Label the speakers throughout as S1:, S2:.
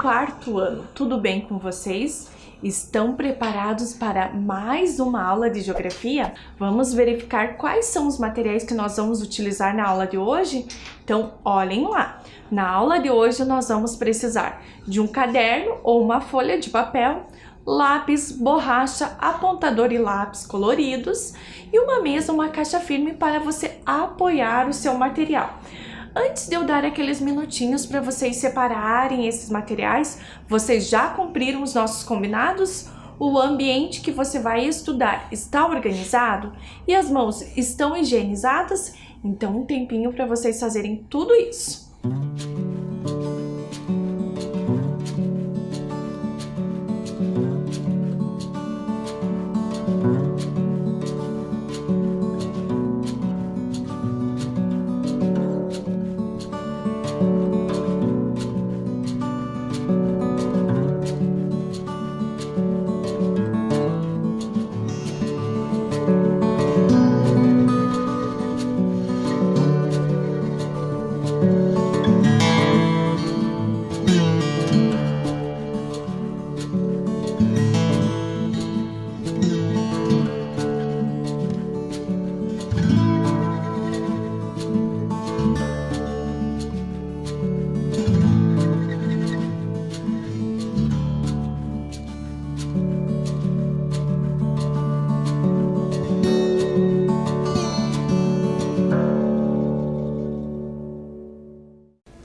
S1: quarto ano, tudo bem com vocês? Estão preparados para mais uma aula de geografia? Vamos verificar quais são os materiais que nós vamos utilizar na aula de hoje? Então, olhem lá! Na aula de hoje nós vamos precisar de um caderno ou uma folha de papel, lápis, borracha, apontador e lápis coloridos e uma mesa, uma caixa firme para você apoiar o seu material. Antes de eu dar aqueles minutinhos para vocês separarem esses materiais, vocês já cumpriram os nossos combinados? O ambiente que você vai estudar está organizado? E as mãos estão higienizadas? Então um tempinho para vocês fazerem tudo isso.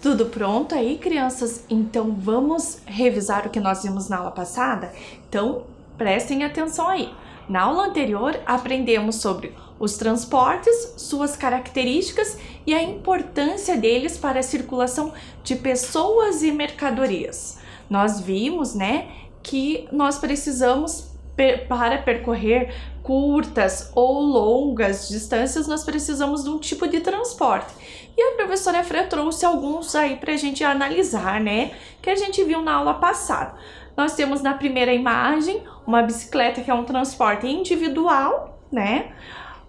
S1: Tudo pronto aí, crianças? Então vamos revisar o que nós vimos na aula passada? Então prestem atenção aí. Na aula anterior aprendemos sobre os transportes, suas características e a importância deles para a circulação de pessoas e mercadorias. Nós vimos, né, que nós precisamos para percorrer curtas ou longas distâncias, nós precisamos de um tipo de transporte. E a professora Efra trouxe alguns aí pra gente analisar, né? Que a gente viu na aula passada. Nós temos na primeira imagem uma bicicleta, que é um transporte individual, né?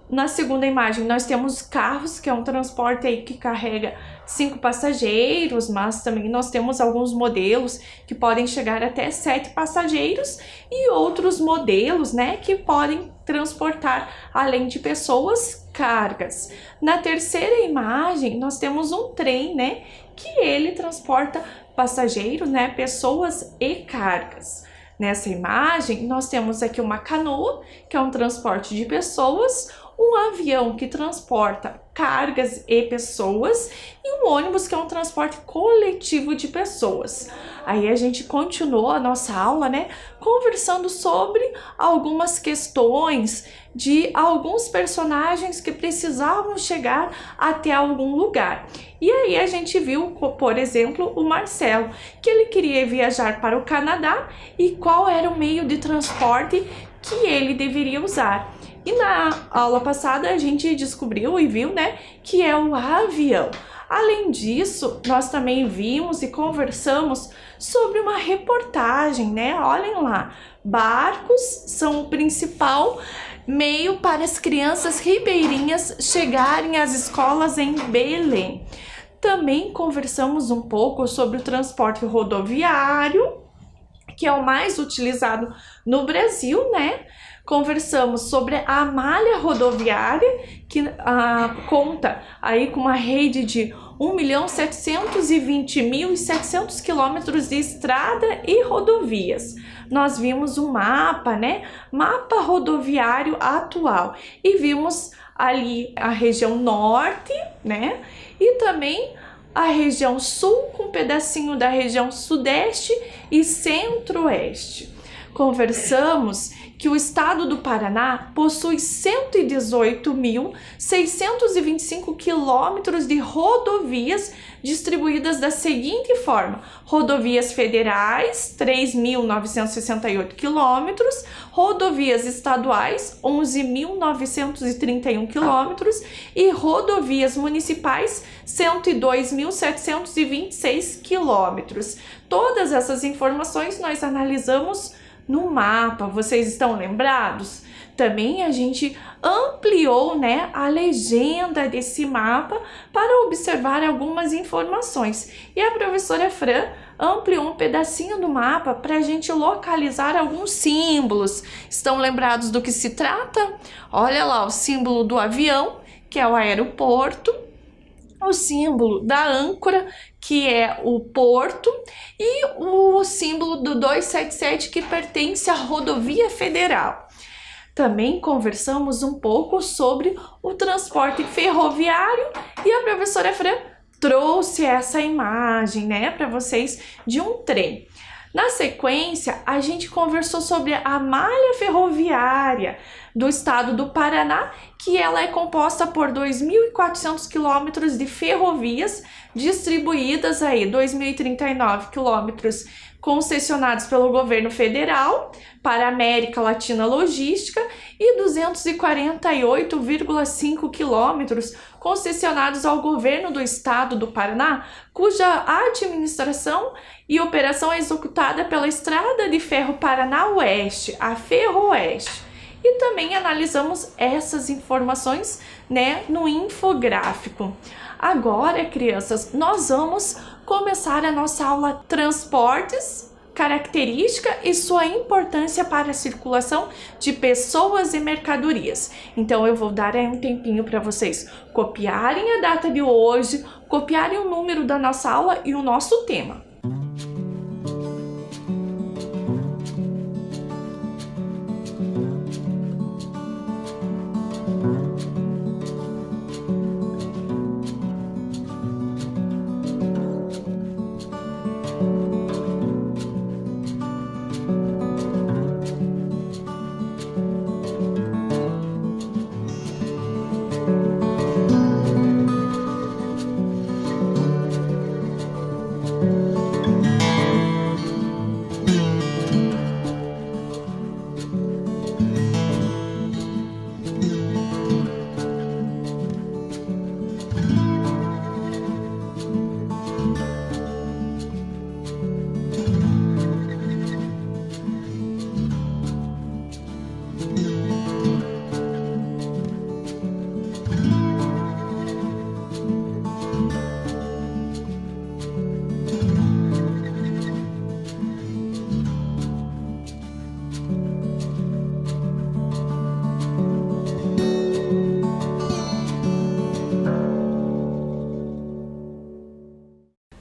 S1: Na segunda imagem nós temos carros, que é um transporte aí que carrega 5 passageiros, mas também nós temos alguns modelos que podem chegar até 7 passageiros e outros modelos, né, que podem transportar, além de pessoas, cargas. Na terceira imagem nós temos um trem, né, que ele transporta passageiros, né, pessoas e cargas. Nessa imagem nós temos aqui uma canoa, que é um transporte de pessoas, um avião que transporta cargas e pessoas e um ônibus que é um transporte coletivo de pessoas. Aí a gente continuou a nossa aula, né, conversando sobre algumas questões de alguns personagens que precisavam chegar até algum lugar. E aí a gente viu, por exemplo, o Marcelo, que ele queria viajar para o Canadá e qual era o meio de transporte que ele deveria usar. E na aula passada a gente descobriu e viu, né, que é o avião. Além disso, nós também vimos e conversamos sobre uma reportagem, né? Olhem lá, barcos são o principal meio para as crianças ribeirinhas chegarem às escolas em Belém. Também conversamos um pouco sobre o transporte rodoviário, que é o mais utilizado no Brasil, né? Conversamos sobre a malha rodoviária, que conta aí com uma rede de 1.720.700 quilômetros de estrada e rodovias. Nós vimos um mapa, né? Mapa rodoviário atual. E vimos ali a região norte, né? E também a região sul, com um pedacinho da região sudeste e centro-oeste. Conversamos que o estado do Paraná possui 118.625 quilômetros de rodovias distribuídas da seguinte forma: rodovias federais, 3.968 quilômetros, rodovias estaduais, 11.931 quilômetros e rodovias municipais, 102.726 quilômetros. Todas essas informações nós analisamos no mapa. Vocês estão lembrados? Também a gente ampliou, né, a legenda desse mapa para observar algumas informações. E a professora Fran ampliou um pedacinho do mapa para a gente localizar alguns símbolos. Estão lembrados do que se trata? Olha lá o símbolo do avião, que é o aeroporto, o símbolo da âncora, que é o porto, e o símbolo do 277, que pertence à rodovia federal. Também conversamos um pouco sobre o transporte ferroviário e a professora Fran trouxe essa imagem, né, para vocês de um trem. Na sequência, a gente conversou sobre a malha ferroviária do estado do Paraná, que ela é composta por 2.400 quilômetros de ferrovias distribuídas aí, 2.039 quilômetros concessionados pelo governo federal para a América Latina Logística e 248,5 quilômetros concessionados ao governo do estado do Paraná, cuja administração e operação é executada pela Estrada de Ferro Paraná Oeste, a Ferroeste. E também analisamos essas informações, né, no infográfico. Agora, crianças, nós vamos começar a nossa aula Transportes, característica e sua importância para a circulação de pessoas e mercadorias. Então eu vou dar aí um tempinho para vocês copiarem a data de hoje, copiarem o número da nossa aula e o nosso tema.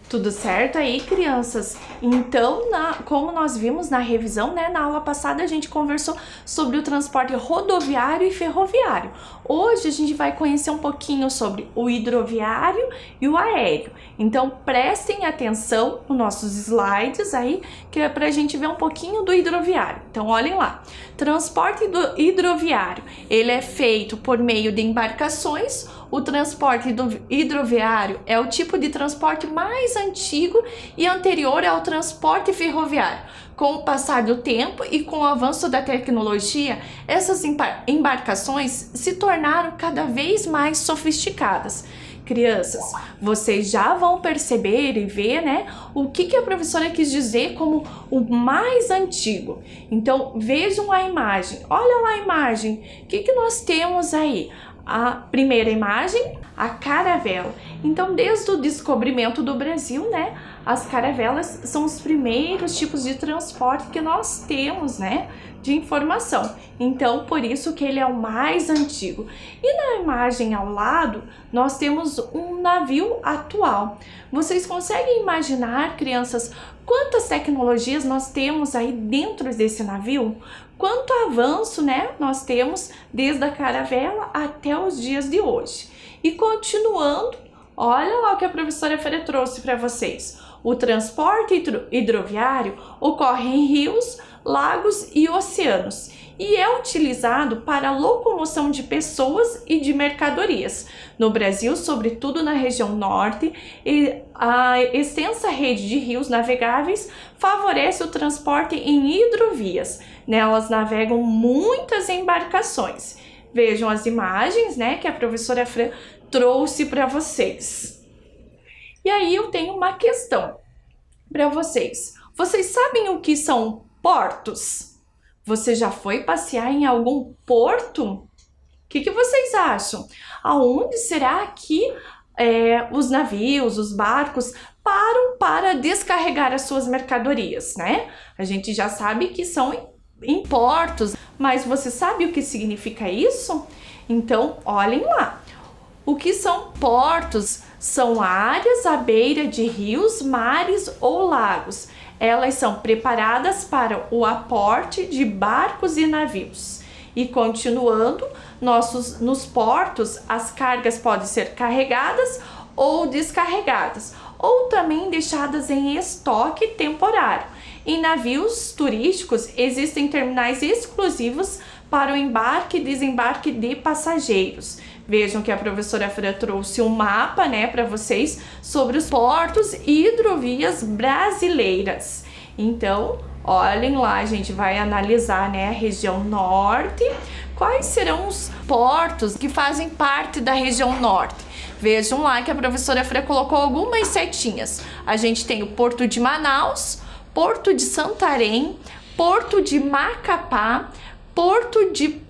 S1: Tudo certo aí, crianças? Então, como nós vimos na revisão, né, na aula passada a gente conversou sobre o transporte rodoviário e ferroviário. Hoje a gente vai conhecer um pouquinho sobre o hidroviário e o aéreo. Então, prestem atenção nos nossos slides aí, que é pra gente ver um pouquinho do hidroviário. Então, olhem lá. Transporte hidroviário, ele é feito por meio de embarcações. O transporte hidroviário é o tipo de transporte mais antigo e anterior ao transporte ferroviário. Com o passar do tempo e com o avanço da tecnologia, essas embarcações se tornaram cada vez mais sofisticadas. Crianças, vocês já vão perceber e ver, né, o que a professora quis dizer como o mais antigo. Então, vejam a imagem. Olha lá a imagem. O que nós temos aí? A primeira imagem, a caravela. Então, desde o descobrimento do Brasil, né, as caravelas são os primeiros tipos de transporte que nós temos, né, de informação. Então, por isso que ele é o mais antigo. E na imagem ao lado, nós temos um navio atual. Vocês conseguem imaginar, crianças, quantas tecnologias nós temos aí dentro desse navio? Quanto avanço, né, nós temos desde a caravela até os dias de hoje. E continuando, olha lá o que a professora Fera trouxe para vocês. O transporte hidroviário ocorre em rios, lagos e oceanos e é utilizado para a locomoção de pessoas e de mercadorias. No Brasil, sobretudo na região norte, a extensa rede de rios navegáveis favorece o transporte em hidrovias. Nelas navegam muitas embarcações. Vejam as imagens, né, que a professora Fran trouxe para vocês. E aí eu tenho uma questão para vocês. Vocês sabem o que são portos? Você já foi passear em algum porto? O que vocês acham? Aonde será que os navios, os barcos param para descarregar as suas mercadorias, né? A gente já sabe que são em portos, mas você sabe o que significa isso? Então, olhem lá. O que são portos? São áreas à beira de rios, mares ou lagos. Elas são preparadas para o aporte de barcos e navios. E continuando, nos portos, as cargas podem ser carregadas ou descarregadas, ou também deixadas em estoque temporário. Em navios turísticos, existem terminais exclusivos para o embarque e desembarque de passageiros. Vejam que a professora Fran trouxe um mapa, né, para vocês sobre os portos e hidrovias brasileiras. Então, olhem lá, a gente vai analisar, né, a região norte. Quais serão os portos que fazem parte da região norte? Vejam lá que a professora Fran colocou algumas setinhas. A gente tem o Porto de Manaus, Porto de Santarém, Porto de Macapá, Porto de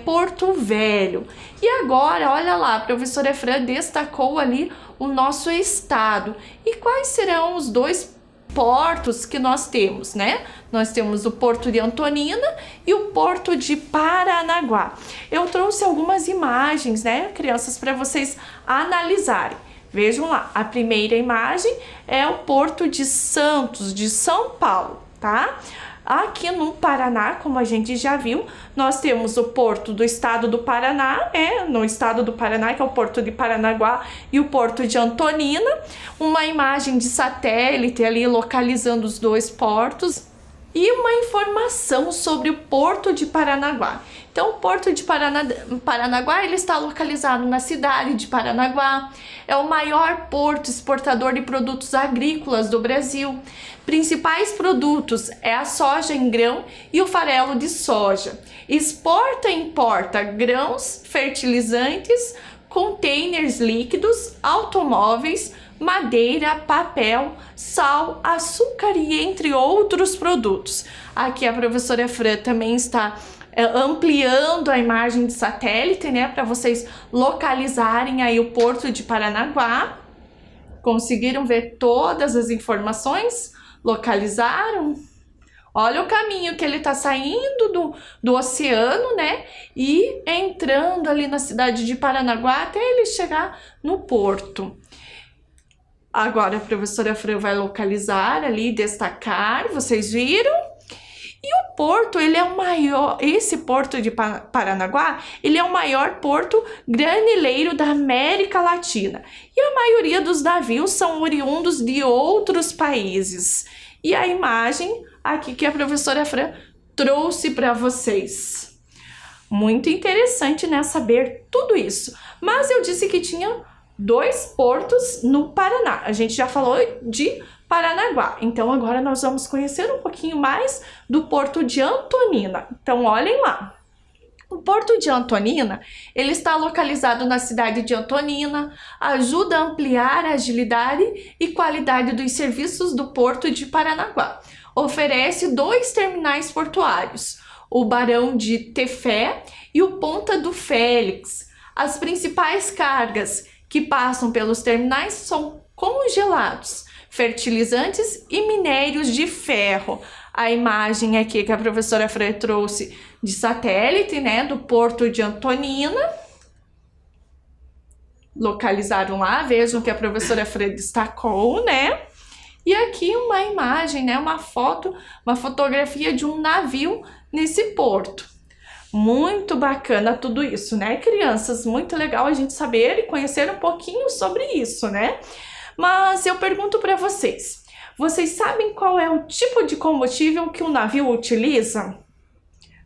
S1: Porto Velho. E agora, olha lá, a professora Fran destacou ali o nosso estado. E quais serão os dois portos que nós temos, né? Nós temos o Porto de Antonina e o Porto de Paranaguá. Eu trouxe algumas imagens, né, crianças, para vocês analisarem. Vejam lá, a primeira imagem é o Porto de Santos, de São Paulo, tá? Aqui no Paraná, como a gente já viu, nós temos o porto do estado do Paraná, no estado do Paraná, que é o Porto de Paranaguá e o Porto de Antonina. Uma imagem de satélite ali localizando os dois portos. E uma informação sobre o Porto de Paranaguá. Então, o Porto de Paranaguá, ele está localizado na cidade de Paranaguá. É o maior porto exportador de produtos agrícolas do Brasil. Principais produtos é a soja em grão e o farelo de soja. Exporta e importa grãos, fertilizantes, containers líquidos, automóveis, madeira, papel, sal, açúcar e entre outros produtos. Aqui a professora Fran também está ampliando a imagem de satélite, né, para vocês localizarem aí o Porto de Paranaguá. Conseguiram ver todas as informações? Localizaram? Olha o caminho que ele está saindo do oceano, né, e entrando ali na cidade de Paranaguá até ele chegar no porto. Agora a professora Fran vai localizar ali, destacar, vocês viram? E o porto, ele é o maior, esse porto de Paranaguá, ele é o maior porto granileiro da América Latina. E a maioria dos navios são oriundos de outros países. E a imagem aqui que a professora Fran trouxe para vocês. Muito interessante, né, saber tudo isso. Mas eu disse que tinha 2 portos no Paraná. A gente já falou de Paranaguá. Então agora nós vamos conhecer um pouquinho mais do Porto de Antonina. Então olhem lá. O Porto de Antonina, ele está localizado na cidade de Antonina, ajuda a ampliar a agilidade e qualidade dos serviços do Porto de Paranaguá. Oferece 2 terminais portuários, o Barão de Tefé e o Ponta do Félix. As principais cargas que passam pelos terminais são congelados, fertilizantes e minérios de ferro. A imagem aqui que a professora Fran trouxe de satélite, né, do Porto de Antonina. Localizaram lá, vejam que a professora Fran destacou, né? E aqui uma imagem, né, uma fotografia de um navio nesse porto. Muito bacana tudo isso, né, crianças? Muito legal a gente saber e conhecer um pouquinho sobre isso, né? Mas eu pergunto para vocês, vocês sabem qual é o tipo de combustível que o navio utiliza?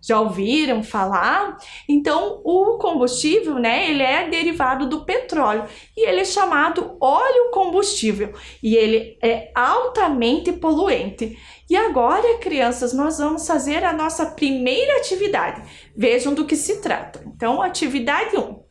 S1: Já ouviram falar? Então, o combustível, né, ele é derivado do petróleo e ele é chamado óleo combustível e ele é altamente poluente. E agora, crianças, nós vamos fazer a nossa primeira atividade. Vejam do que se trata. Então, atividade 1.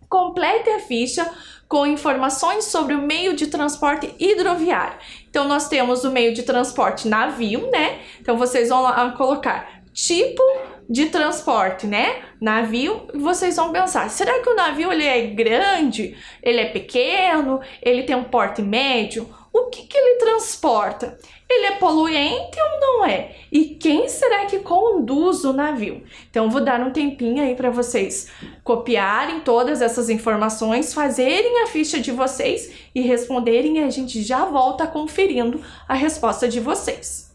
S1: Complete a ficha com informações sobre o meio de transporte hidroviário. Então, nós temos o meio de transporte navio, né? Então, vocês vão lá colocar tipo de transporte, né? Navio, vocês vão pensar, será que o navio ele é grande? Ele é pequeno? Ele tem um porte médio? O que ele transporta? Ele é poluente ou não é? E quem será que conduz o navio? Então, vou dar um tempinho aí para vocês copiarem todas essas informações, fazerem a ficha de vocês e responderem, e a gente já volta conferindo a resposta de vocês.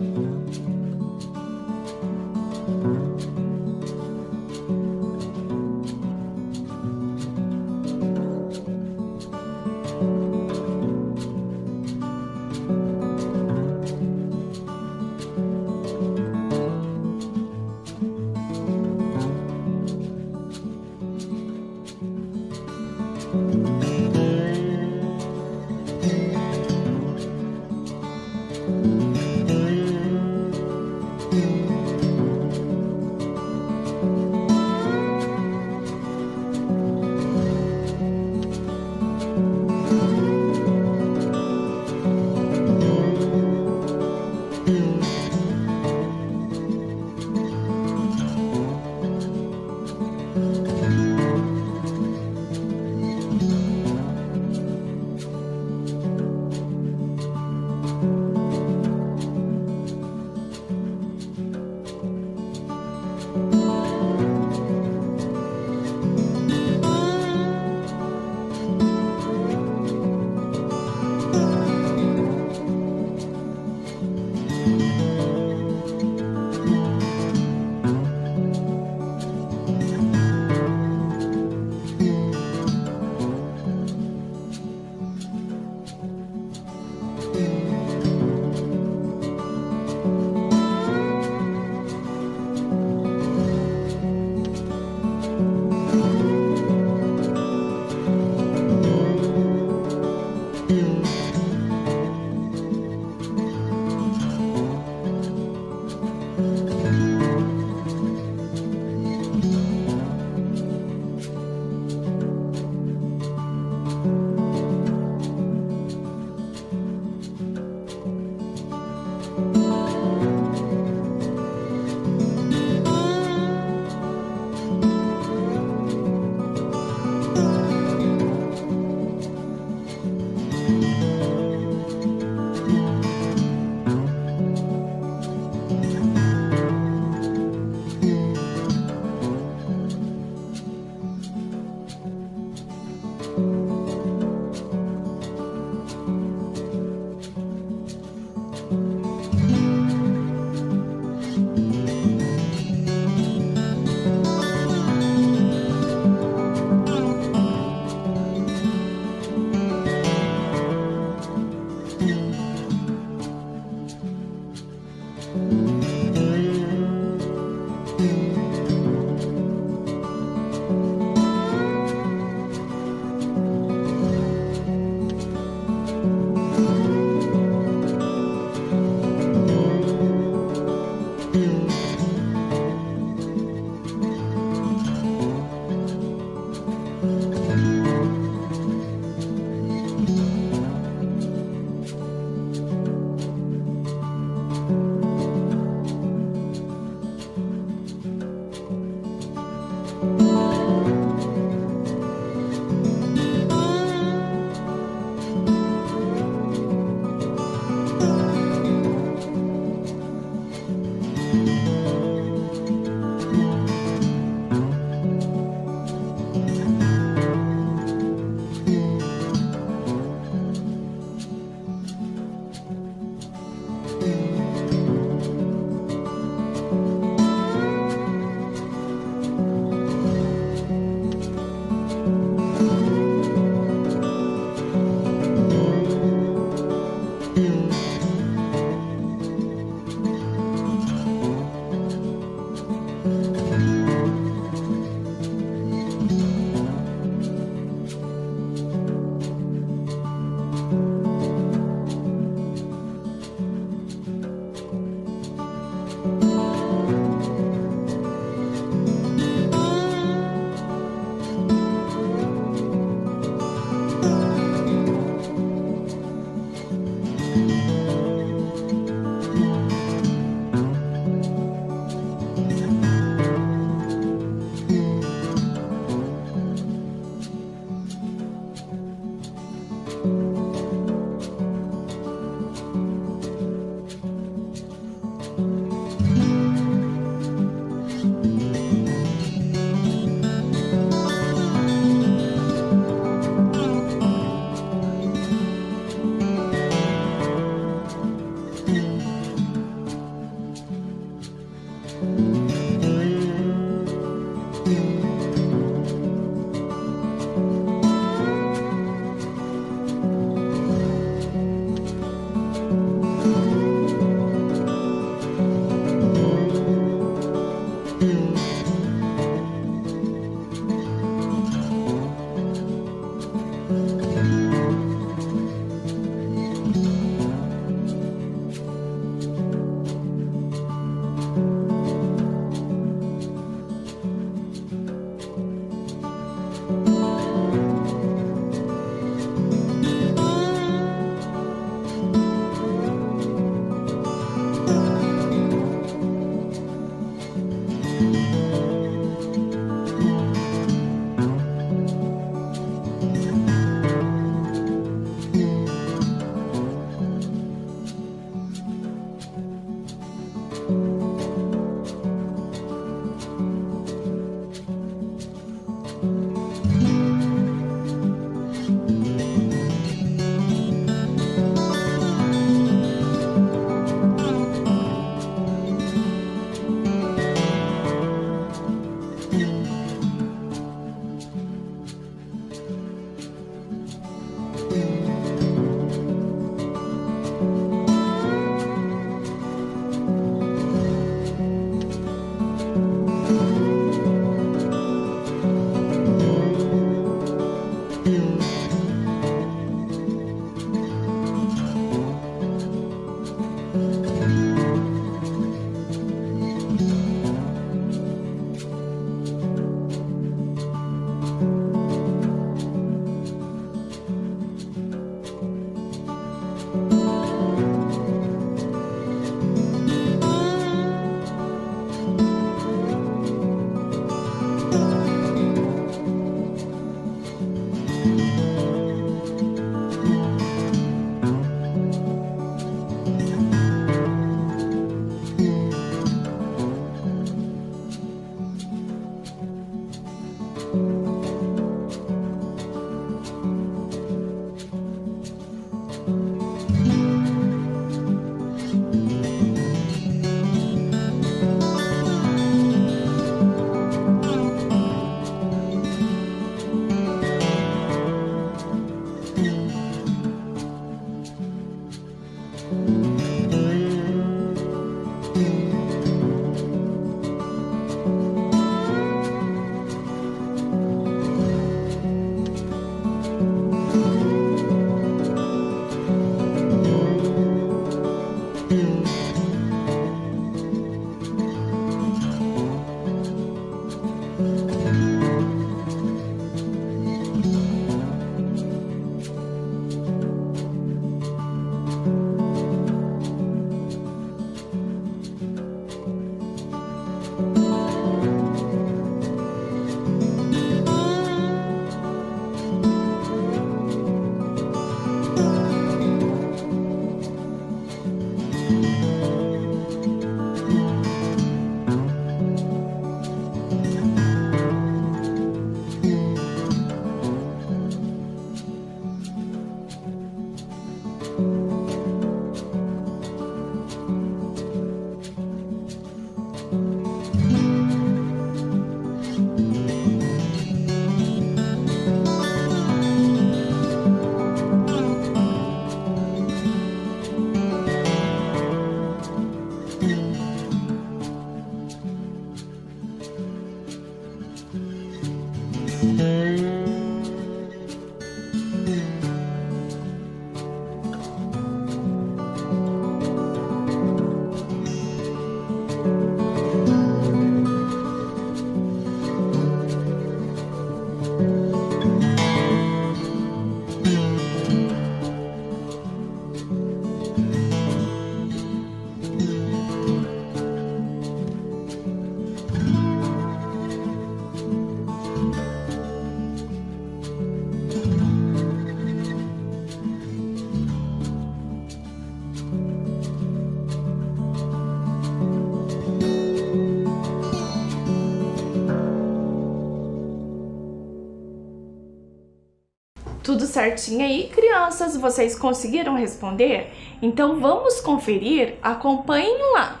S1: Tudo certinho aí, crianças? Vocês conseguiram responder? Então vamos conferir? Acompanhem lá.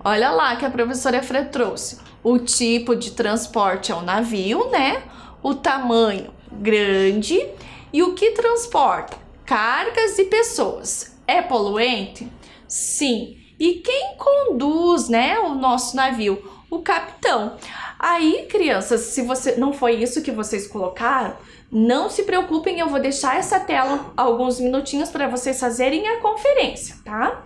S1: Olha lá que a professora Fran trouxe. O tipo de transporte é o navio, né? O tamanho grande e o que transporta cargas e pessoas. É poluente? Sim. E quem conduz, né, o nosso navio? O capitão. Aí, crianças, se você não foi isso que vocês colocaram, não se preocupem, eu vou deixar essa tela alguns minutinhos para vocês fazerem a conferência, tá?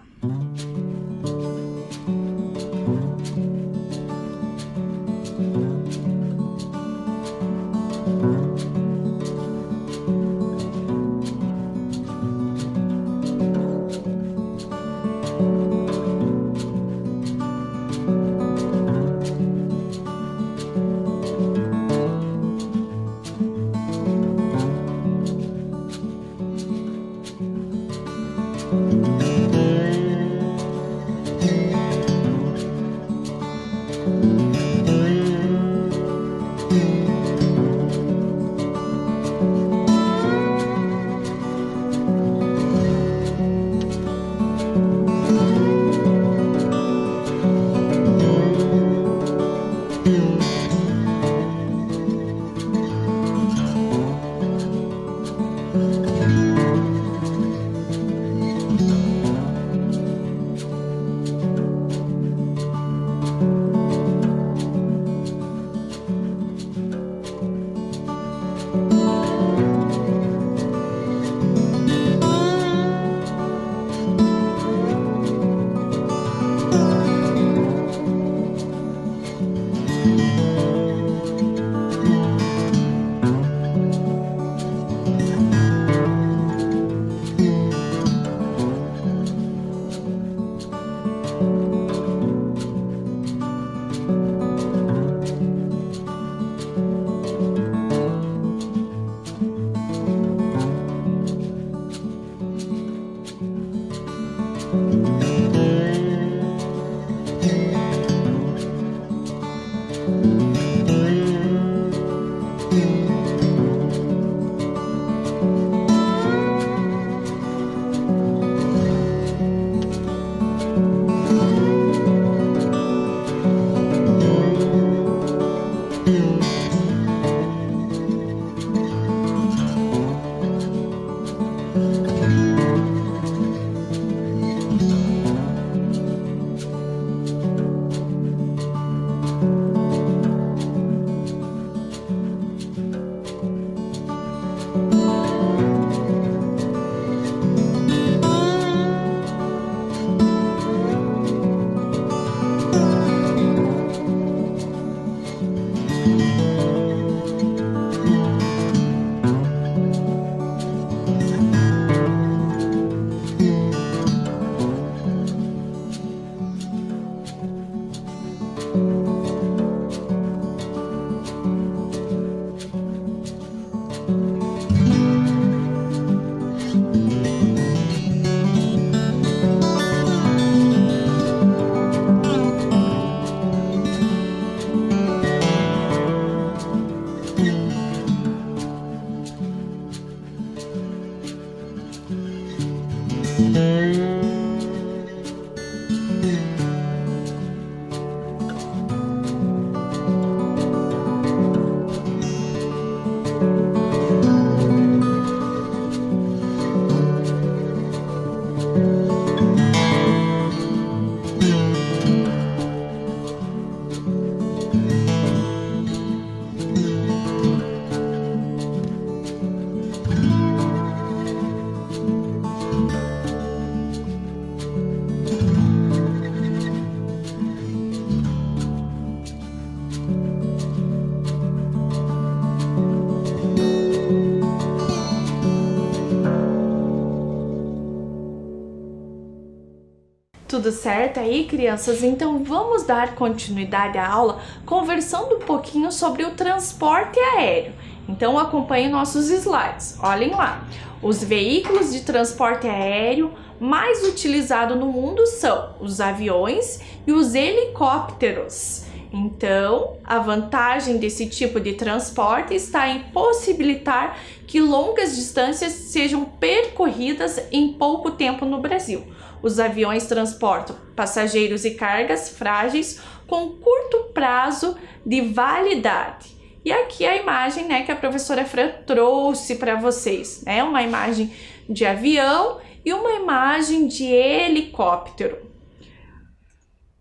S1: Tudo certo aí, crianças? Então vamos dar continuidade à aula conversando um pouquinho sobre o transporte aéreo. Então acompanhem nossos slides, olhem lá. Os veículos de transporte aéreo mais utilizados no mundo são os aviões e os helicópteros. Então, a vantagem desse tipo de transporte está em possibilitar que longas distâncias sejam percorridas em pouco tempo no Brasil. Os aviões transportam passageiros e cargas frágeis com curto prazo de validade. E aqui a imagem, que a professora Fran trouxe para vocês, uma imagem de avião e uma imagem de helicóptero.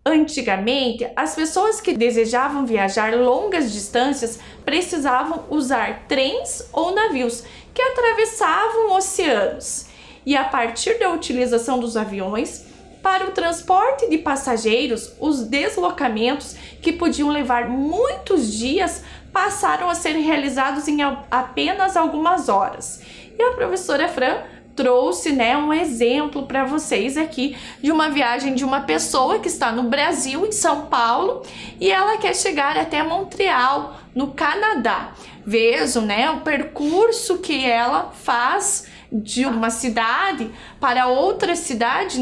S1: Antigamente, as pessoas que desejavam viajar longas distâncias precisavam usar trens ou navios que atravessavam oceanos. E a partir da utilização dos aviões, para o transporte de passageiros, os deslocamentos que podiam levar muitos dias passaram a ser realizados em apenas algumas horas. E a professora Fran trouxe um exemplo para vocês aqui de uma viagem de uma pessoa que está no Brasil, em São Paulo, e ela quer chegar até Montreal, no Canadá. Vejam, o percurso que ela faz de uma cidade para outra cidade,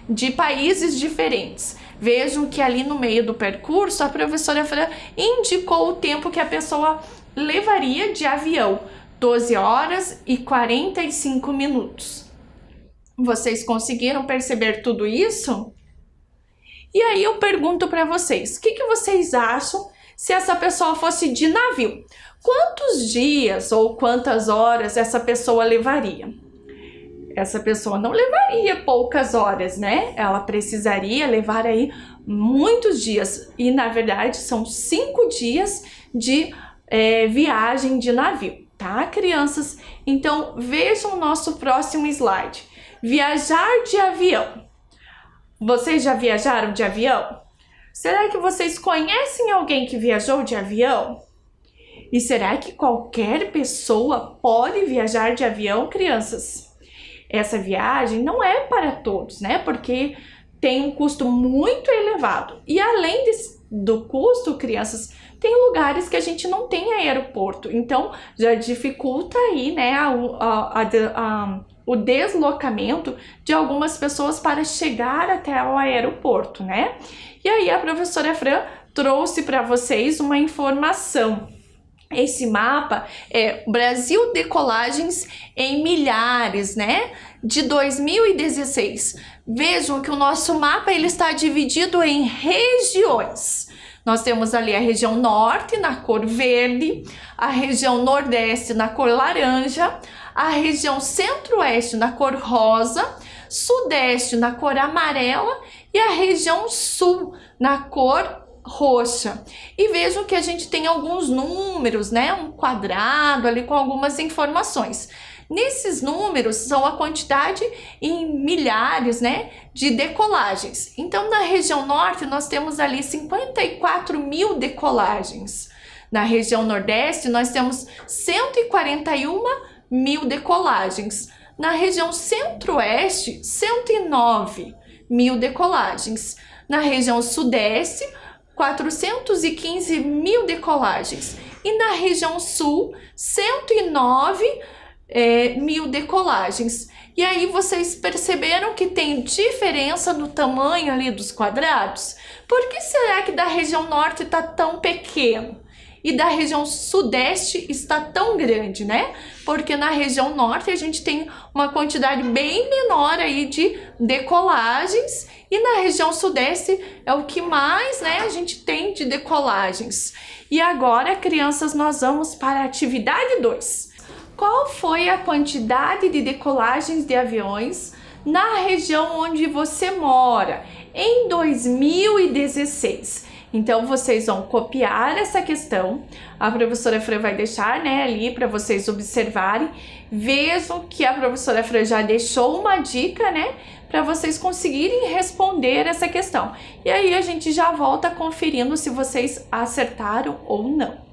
S1: de países diferentes. Vejam que ali no meio do percurso, a professora Fran indicou o tempo que a pessoa levaria de avião, 12 horas e 45 minutos. Vocês conseguiram perceber tudo isso? E aí eu pergunto para vocês, o que vocês acham se essa pessoa fosse de navio? Quantos dias ou quantas horas essa pessoa levaria? Essa pessoa não levaria poucas horas, Ela precisaria levar aí muitos dias. E na verdade são 5 dias de viagem de navio, tá, crianças? Então vejam o nosso próximo slide. Viajar de avião. Vocês já viajaram de avião? Será que vocês conhecem alguém que viajou de avião? E será que qualquer pessoa pode viajar de avião, crianças? Essa viagem não é para todos, Porque tem um custo muito elevado. E além do custo, crianças, tem lugares que a gente não tem aeroporto. Então, já dificulta aí, o deslocamento de algumas pessoas para chegar até o aeroporto, E aí a professora Fran trouxe para vocês uma informação. Esse mapa é Brasil Decolagens em Milhares, né? De 2016. Vejam que o nosso mapa ele está dividido em regiões. Nós temos ali a região norte na cor verde, a região nordeste na cor laranja, a região centro-oeste na cor rosa, sudeste na cor amarela e a região sul na cor roxa. E vejam que a gente tem alguns números, né? Um quadrado ali com algumas informações. Nesses números são a quantidade em milhares, né, de decolagens. Então, na região norte, nós temos ali 54 mil decolagens. Na região nordeste, nós temos 141 mil decolagens. Na região centro-oeste, 109 mil decolagens. Na região sudeste, 415 mil decolagens. E na região sul, 109 mil decolagens. E aí vocês perceberam que tem diferença no tamanho ali dos quadrados? Por que será que da região norte está tão pequeno e da região sudeste está tão grande, né? Porque na região norte a gente tem uma quantidade bem menor aí de decolagens e na região sudeste é o que mais, né, a gente tem de decolagens. E agora, crianças, nós vamos para a atividade 2. Qual foi a quantidade de decolagens de aviões na região onde você mora em 2016? Então, vocês vão copiar essa questão. A professora Fran vai deixar, né, ali para vocês observarem. Vejam que a professora Fran já deixou uma dica, né, para vocês conseguirem responder essa questão. E aí a gente já volta conferindo se vocês acertaram ou não.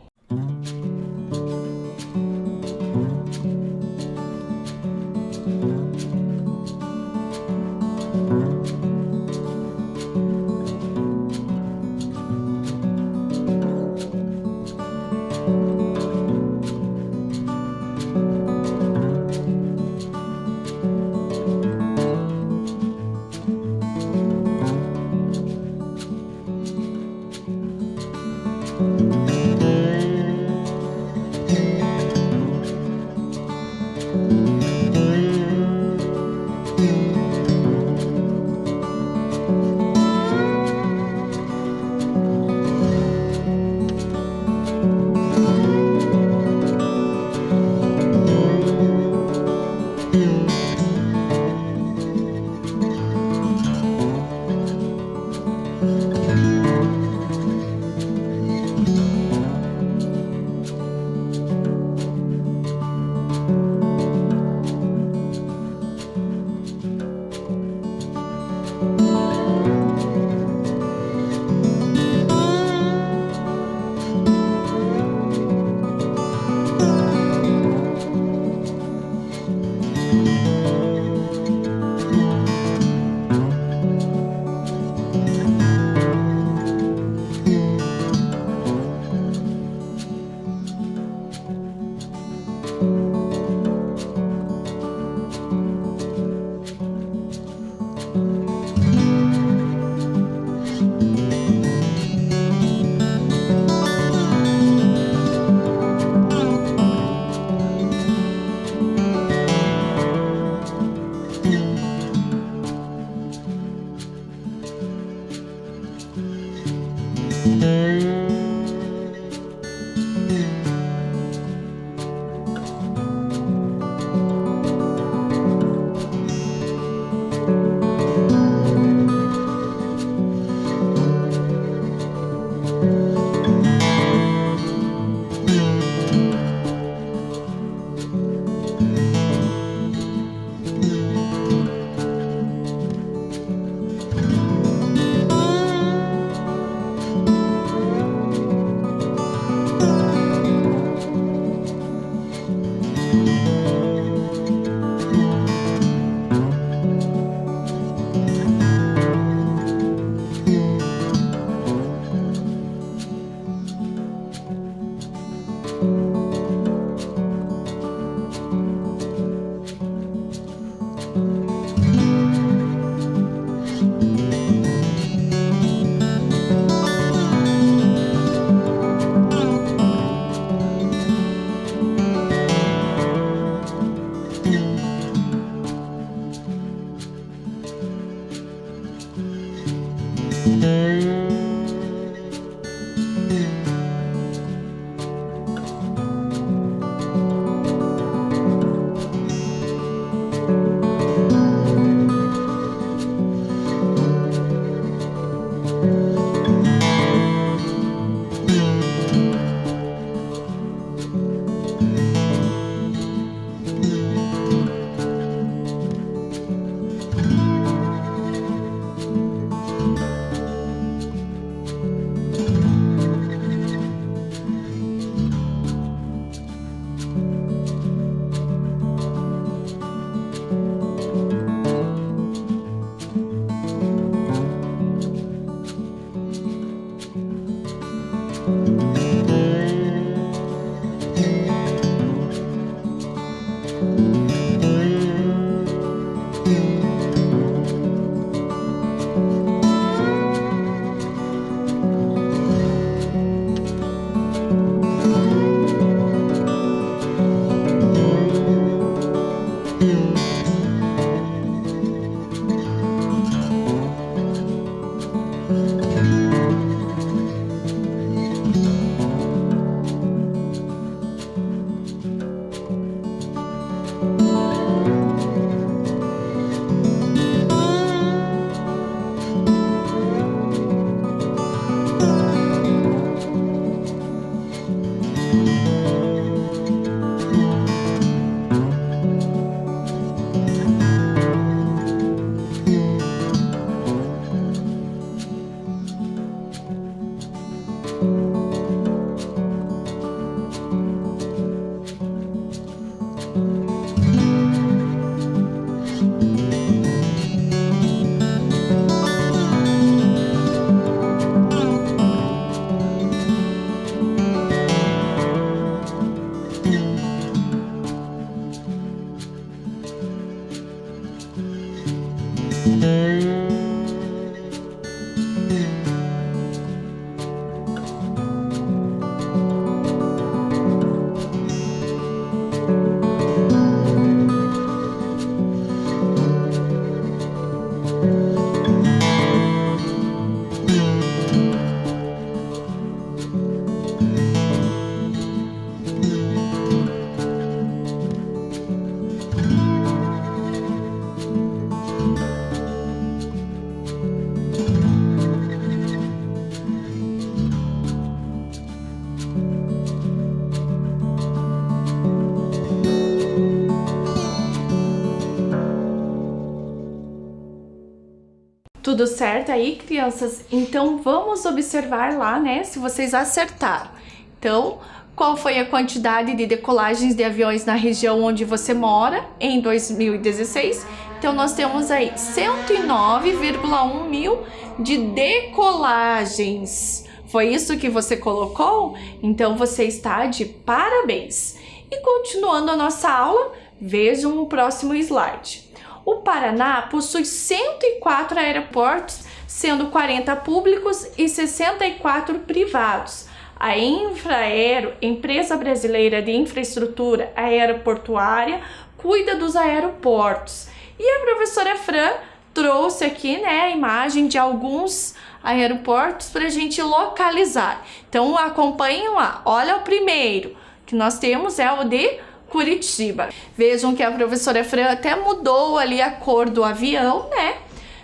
S1: Tudo certo aí, crianças? Então vamos observar lá, né, se vocês acertaram. Então, qual foi a quantidade de decolagens de aviões na região onde você mora em 2016? Então nós temos aí 109,1 mil de decolagens. Foi isso que você colocou? Então você está de parabéns. E continuando a nossa aula, vejam o próximo slide. O Paraná possui 104 aeroportos, sendo 40 públicos e 64 privados. A Infraero, empresa brasileira de infraestrutura aeroportuária, cuida dos aeroportos. E a professora Fran trouxe aqui, né, a imagem de alguns aeroportos para a gente localizar. Então acompanhem lá. Olha o primeiro que nós temos, é o de Curitiba. Vejam que a professora Fran até mudou ali a cor do avião, né?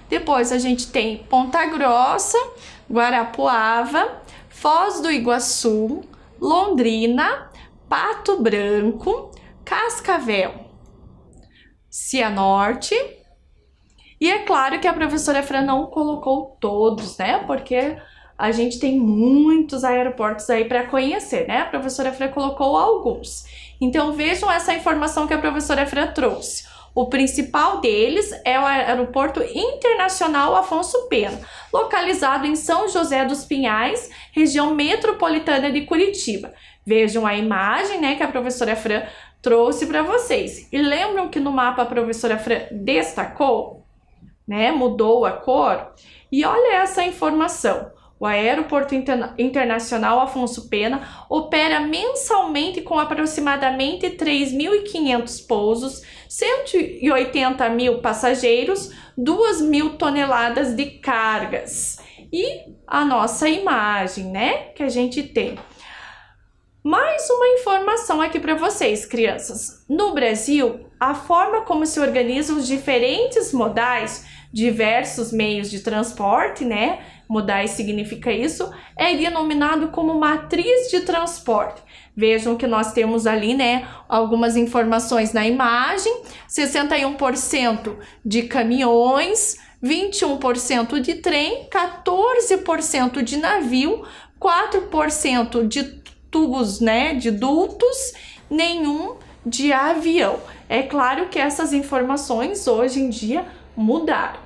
S1: Depois a gente tem Ponta Grossa, Guarapuava, Foz do Iguaçu, Londrina, Pato Branco, Cascavel, Cianorte. E é claro que a professora Fran não colocou todos, né? Porque a gente tem muitos aeroportos aí para conhecer, né? A professora Fran colocou alguns. Então vejam essa informação que a professora Fran trouxe. O principal deles é o Aeroporto Internacional Afonso Pena, localizado em São José dos Pinhais, região metropolitana de Curitiba. Vejam a imagem, né, que a professora Fran trouxe para vocês. E lembram que no mapa a professora Fran destacou, né, mudou a cor? E olha essa informação. O Aeroporto Internacional Afonso Pena opera mensalmente com aproximadamente 3.500 pousos, 180 mil passageiros, 2.000 toneladas de cargas. E a nossa imagem, né, que a gente tem. Mais uma informação aqui para vocês, crianças. No Brasil, a forma como se organizam os diferentes modais, diversos meios de transporte, né? Modais significa isso, é denominado como matriz de transporte. Vejam que nós temos ali, né, algumas informações na imagem: 61% de caminhões, 21% de trem, 14% de navio, 4% de tubos, né, de dutos, nenhum de avião. É claro que essas informações hoje em dia mudaram.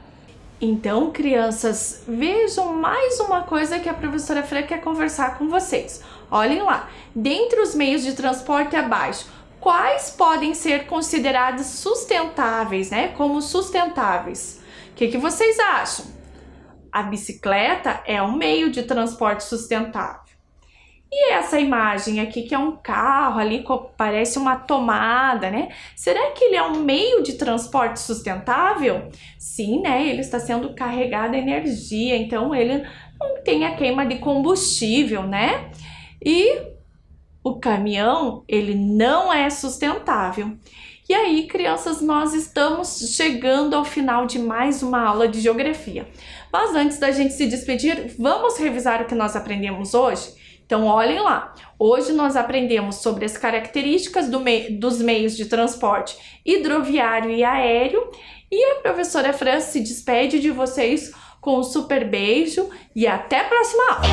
S1: Então, crianças, vejam mais uma coisa que a professora Fran quer conversar com vocês. Olhem lá, dentre os meios de transporte abaixo, quais podem ser considerados sustentáveis, né, como sustentáveis? O que vocês acham? A bicicleta é um meio de transporte sustentável. E essa imagem aqui, que é um carro ali, parece uma tomada, né? Será que ele é um meio de transporte sustentável? Sim, né? Ele está sendo carregado a energia, então ele não tem a queima de combustível, né? E o caminhão, ele não é sustentável. E aí, crianças, nós estamos chegando ao final de mais uma aula de geografia. Mas antes da gente se despedir, vamos revisar o que nós aprendemos hoje? Então, olhem lá, hoje nós aprendemos sobre as características dos meios de transporte hidroviário e aéreo, e a professora Fran se despede de vocês com um super beijo e até a próxima aula!